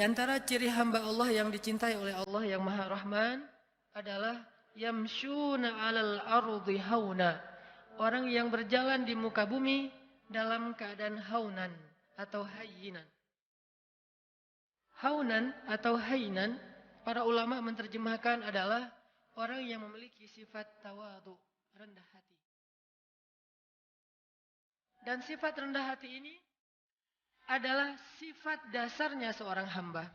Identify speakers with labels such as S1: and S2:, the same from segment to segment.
S1: antara ciri hamba Allah yang dicintai oleh Allah yang Maha Rahman adalah yamshuna 'alal ardi hauna. Orang yang berjalan di muka bumi dalam keadaan haunan atau hayyinan. Haunan atau hayyinan, para ulama menerjemahkan adalah orang yang memiliki sifat tawadhu, rendah hati. Dan sifat rendah hati ini adalah sifat dasarnya seorang hamba.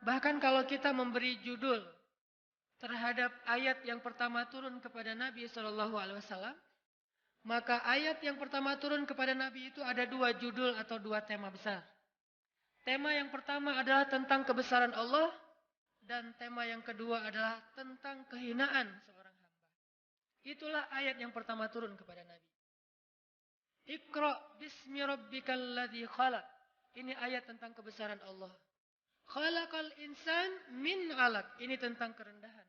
S1: Bahkan kalau kita memberi judul terhadap ayat yang pertama turun kepada Nabi SAW, maka ayat yang pertama turun kepada Nabi itu ada dua judul atau dua tema besar. Tema yang pertama adalah tentang kebesaran Allah, dan tema yang kedua adalah tentang kehinaan seorang hamba. Itulah ayat yang pertama turun kepada Nabi. Iqra bismi rabbikal ladzi khalaq. Ini ayat tentang kebesaran Allah. Khalaqal insan min 'alaq. Ini tentang kerendahan.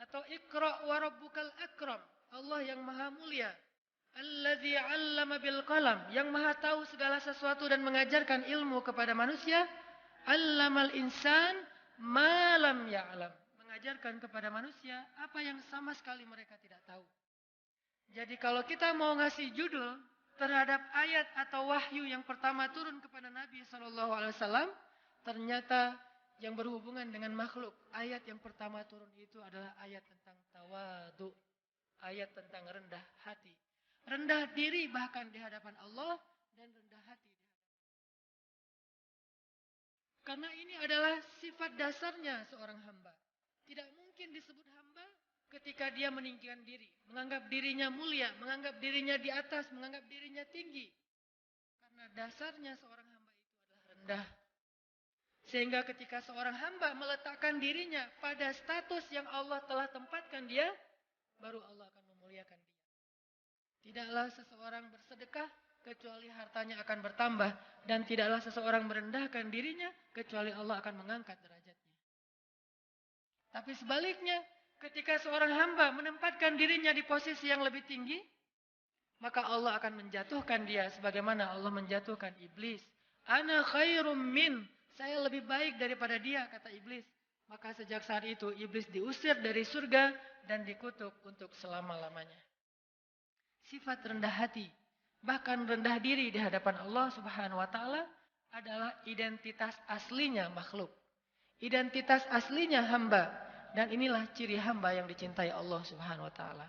S1: Atau Iqra wa rabbukal akram. Allah yang maha mulia. Alladzi 'allama bil qalam, yang maha tahu segala sesuatu dan mengajarkan ilmu kepada manusia. 'Allamal insan ma lam ya'lam. Mengajarkan kepada manusia apa yang sama sekali mereka tidak tahu. Jadi kalau kita mau ngasih judul terhadap ayat atau wahyu yang pertama turun kepada Nabi SAW, ternyata yang berhubungan dengan makhluk. Ayat yang pertama turun itu adalah ayat tentang tawadhu, ayat tentang rendah hati. Rendah diri bahkan di hadapan Allah dan rendah hati. Karena ini adalah sifat dasarnya seorang hamba. Tidak mungkin disebut hamba ketika dia meninggikan diri, menganggap dirinya mulia, menganggap dirinya di atas, menganggap dirinya tinggi. Karena dasarnya seorang hamba itu adalah rendah. Sehingga ketika seorang hamba meletakkan dirinya pada status yang Allah telah tempatkan dia, baru Allah akan memuliakan dia. Tidaklah seseorang bersedekah kecuali hartanya akan bertambah, dan tidaklah seseorang merendahkan dirinya kecuali Allah akan mengangkat derajatnya. Tapi sebaliknya, ketika seorang hamba menempatkan dirinya di posisi yang lebih tinggi, maka Allah akan menjatuhkan dia sebagaimana Allah menjatuhkan iblis. Ana khairum min, saya lebih baik daripada dia, kata iblis. Maka sejak saat itu iblis diusir dari surga dan dikutuk untuk selama-lamanya. Sifat rendah hati, bahkan rendah diri di hadapan Allah Subhanahu wa taala adalah identitas aslinya makhluk. Identitas aslinya hamba, dan inilah ciri hamba yang dicintai Allah Subhanahu wa taala.